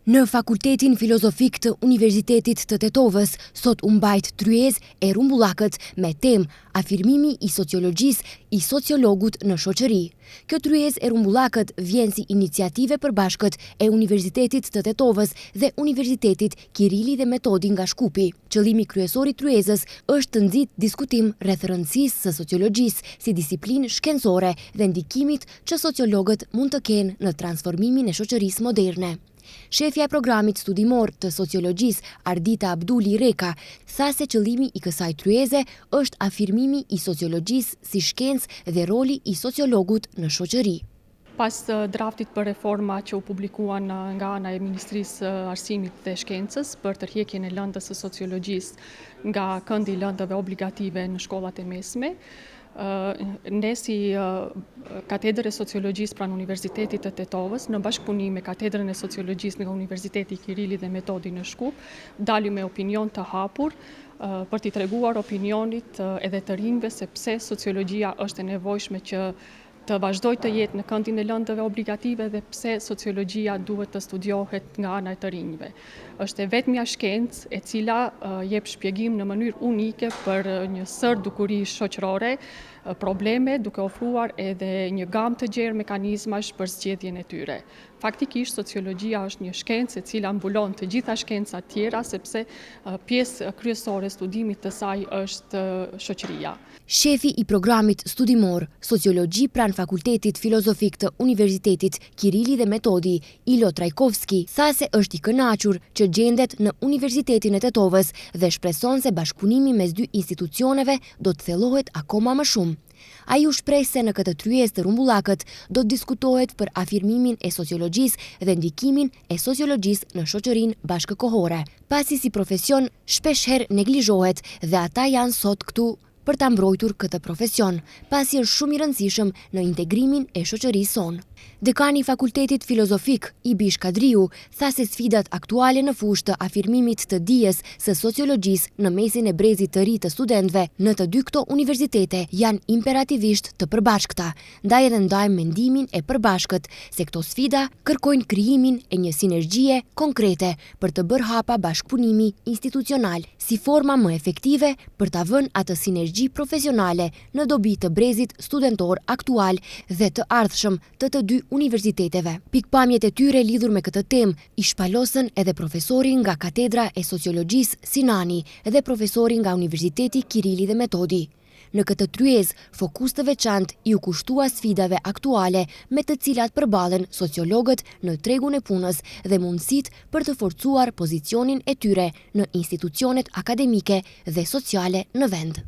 Në Fakultetin Filozofik të Universitetit të Tetovës, sot u mbajt tryezë e rumbullakët me temë afirmimi i sociologjisë i sociologut në shoqëri. Kjo tryezë e rumbullakët vjen si iniciative përbashkët e Universitetit të Tetovës dhe Universitetit Kirili dhe Metodi nga Shkupi. Qëllimi kryesor i tryezës është të nxit diskutim rreth rëndësisë së sociologjisë si disiplinë shkencore dhe ndikimit që sociologët mund të kenë në transformimin e shoqërisë moderne. Shefja e programit studimor të sociologjisë, Ardita Abduli Reka, tha se qëllimi i kësaj tryeze është afirmimi i sociologjisë si shkencë dhe roli i sociologut në shoqëri. Pas draftit për reforma që u publikuan nga ana e Ministrisë Arsimit dhe Shkencës për tërheqjen e lëndës së sociologjisë nga këndi i lëndëve obligative në shkollat e mesme, ne si katedrë e sociologjisë pranë Universitetit të Tetovës, në bashkëpunim me katedrën e sociologjisë nga Universiteti Kirili dhe Metodi në Shkup, dalim me opinion të hapur për t'i treguar opinionit edhe të rinjve se pse sociologjia është e nevojshme që të vazhdoj të jetë në këndin e lëndëve obligative dhe pse sociologjia duhet të studiohet nga ana e të rinjve. Është e vetmja shkencë e cila jep shpjegim në mënyrë unike për një sër dukuri shoqërore, probleme, duke ofruar edhe një gamë të gjerë mekanizmash për zgjedhjen e tyre. Faktikisht, sociologjia është një shkencë e cila mbulon të gjitha shkencat tjera, sepse pjesë kryesore e studimit të saj është shoqëria. Shefi i programit studimor Sociologji pranë Fakultetit Filozofik të Universitetit Kirili dhe Metodi, Ilo Trajkovski, tha se është i kënaqur që gjendet në Universitetin e Tetovës dhe shpreson se bashkëpunimi mes dy institucioneve do të thellohet akoma më shumë. Ai u shpreh se në këtë tryezë të rumbullakët do të diskutohet për afirmimin e sociologjisë dhe ndikimin e sociologjisë në shoqërinë bashkëkohore, pasi si profesion shpeshherë neglizhohet dhe ata janë sot këtu për ta mbrojtur këtë profesion, pasi është shumë i rëndësishëm në integrimin e shoqërisë sonë. Dekani i Fakultetit Filozofik, Ibish Kadriu, tha se sfidat aktuale në fushë të afirmimit të dijes së sociologjisë në mesin e brezit të ri të studentëve në të dy këto universitete janë imperativisht të përbashkëta, ndaj edhe ndajmë mendimin e përbashkët se këto sfida kërkojnë krijimin e një sinergjie konkrete për të bërë hapa bashkëpunimi institucional si forma më efektive për ta vënë atë sinergji profesionale në dobi të brezit studentor aktual dhe të ardhshëm të dy universiteteve. Pikpamjet e tyre lidhur me këtë temë i shpalosën edhe profesori nga katedra e sociologjisë Sinani dhe profesori nga Universiteti Kirili dhe Metodi. Në këtë tryezë, fokus të veçantë i u kushtua sfidave aktuale me të cilat përballen sociologët në tregun e punës dhe mundësitë për të forcuar pozicionin e tyre në institucionet akademike dhe sociale në vend.